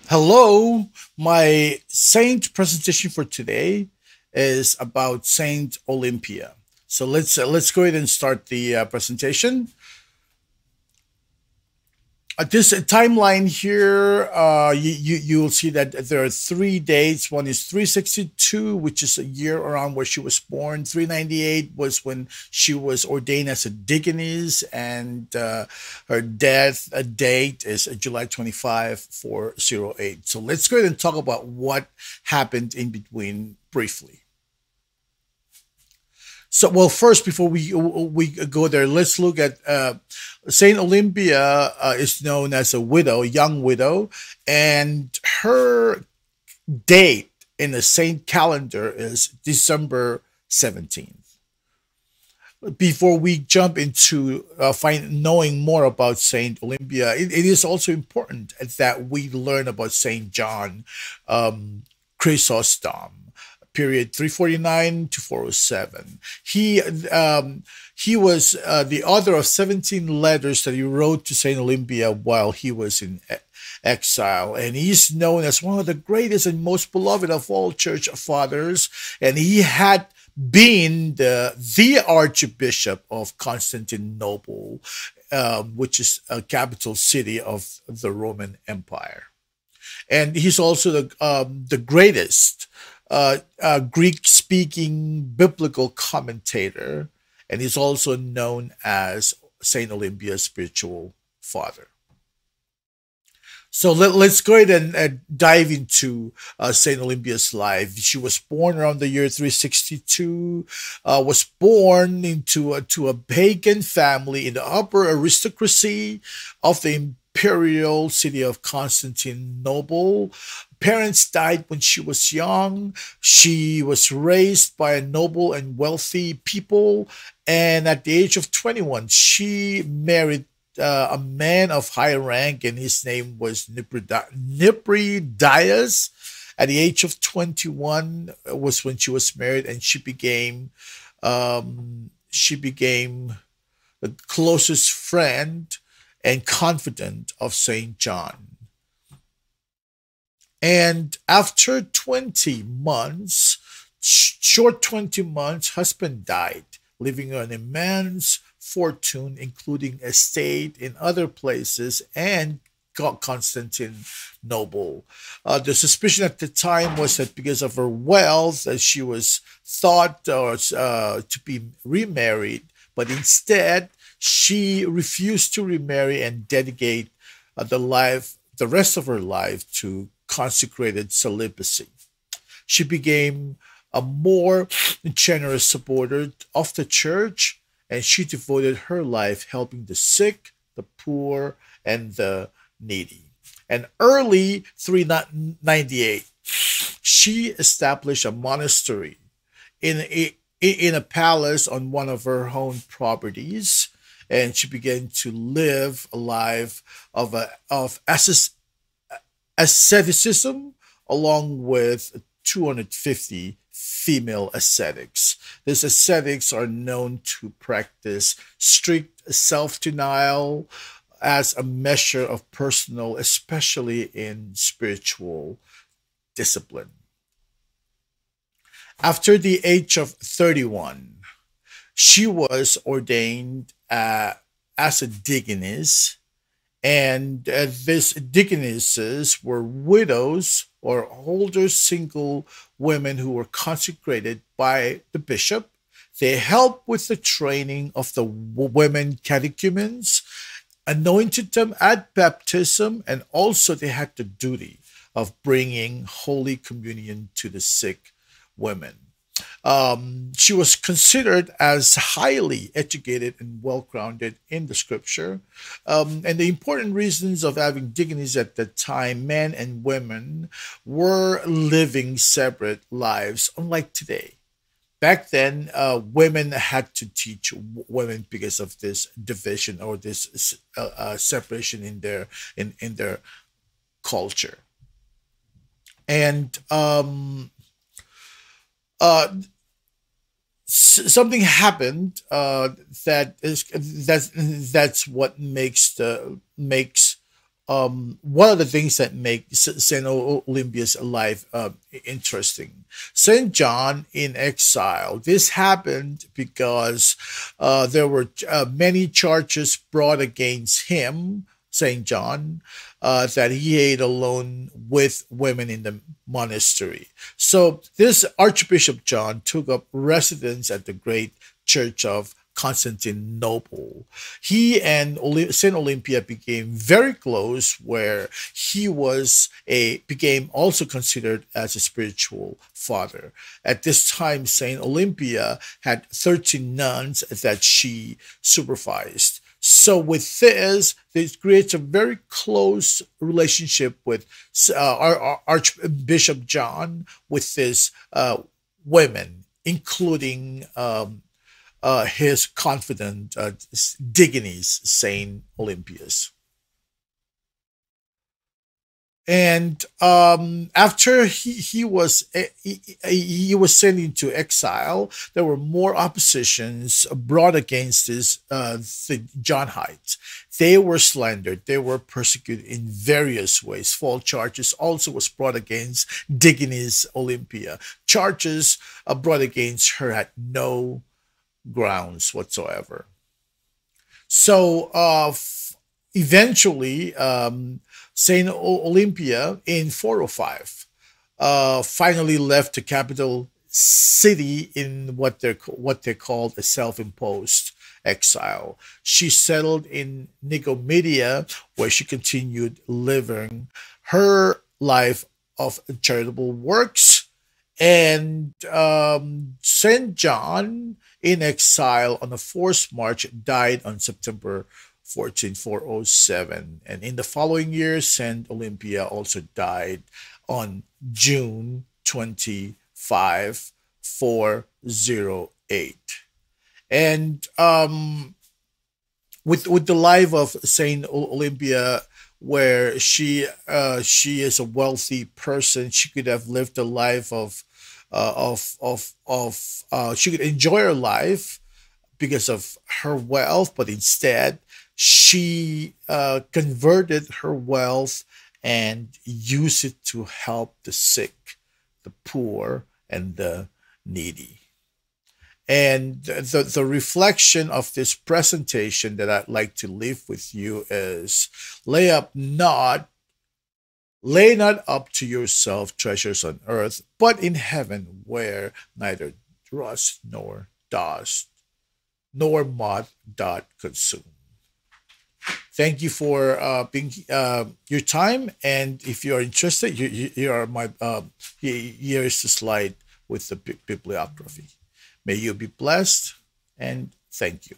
Hello, my saint presentation for today is about Saint Olympia. So let's go ahead and start the presentation. This timeline here, you'll see that there are three dates. One is 362, which is a year around where she was born. 398 was when she was ordained as a deaconess, and her death date is July 25, 408. So let's go ahead and talk about what happened in between briefly. So, well, first, before we go there, let's look at Saint Olympia. Is known as a widow, young widow, and her date in the saint calendar is December 17th. Before we jump into find knowing more about Saint Olympia, it is also important that we learn about Saint John Chrysostom, period 349 to 407. He was the author of 17 letters that he wrote to Saint Olympia while he was in exile, and he's known as one of the greatest and most beloved of all church fathers. And he had been the Archbishop of Constantinople, which is a capital city of the Roman Empire. And he's also the greatest Greek-speaking biblical commentator, and he's also known as Saint Olympia's spiritual father. So let's go ahead and dive into Saint Olympia's life. She was born around the year 362. Was born to a pagan family in the upper aristocracy of the imperial city of Constantinople. Parents died when she was young. She was raised by a noble and wealthy people, and at the age of 21, she married a man of high rank, and his name was Nipridius. At the age of 21 was when she was married, and she became the closest friend and confidant of Saint John. And after 20 months, short 20 months, husband died, leaving her an immense fortune, including estate in other places and Constantinople. The suspicion at the time was that because of her wealth, that she was thought to be remarried, but instead she refused to remarry and dedicate the rest of her life to consecrated celibacy. She became a more generous supporter of the church, and she devoted her life helping the sick, the poor, and the needy. And early 398, she established a monastery in a palace on one of her own properties, and she began to live a life of asceticism, along with 250 female ascetics. These ascetics are known to practice strict self denial as a measure of personal, especially in spiritual discipline. After the age of 31, she was ordained as a deaconess, and these deaconesses were widows or older single women who were consecrated by the bishop. They helped with the training of the women catechumens, anointed them at baptism, and also they had the duty of bringing Holy Communion to the sick women. She was considered as highly educated and well grounded in the scripture. And the important reasons of having deaconess at the time, men and women were living separate lives, unlike today. Back then, women had to teach women because of this division or this separation in their culture. And uh, something happened that's what makes one of the things that make Saint Olympia's life interesting. Saint John in exile. This happened because there were many charges brought against him, Saint John, that he ate alone with women in the monastery. So this Archbishop John took up residence at the great church of Constantinople. He and Saint Olympia became very close, where he was a became also considered as a spiritual father. At this time, Saint Olympia had 13 nuns that she supervised. So with this creates a very close relationship with our Archbishop John with his women, including his confidant Deaconess, Saint Olympias. And after he was sent into exile, there were more oppositions brought against the Johnites. They were slandered. They were persecuted in various ways. False charges also was brought against Deaconess Olympia. Charges brought against her had no grounds whatsoever. So eventually, Saint Olympia in 405 finally left the capital city in what they called a self-imposed exile. She settled in Nicomedia, where she continued living her life of charitable works. And Saint John in exile on a forced march died on September 14th, 407. And in the following year, Saint Olympia also died on June 25, 408. And with the life of Saint Olympia, where she is a wealthy person, she could have lived a life of she could enjoy her life because of her wealth, but instead she converted her wealth and used it to help the sick, the poor, and the needy. And the reflection of this presentation that I'd like to leave with you is lay not up to yourself treasures on earth, but in heaven, where neither rust nor dust nor moth doth consume. Thank you for being your time, and if you are interested, you are my here is the slide with the bibliography. May you be blessed, and thank you.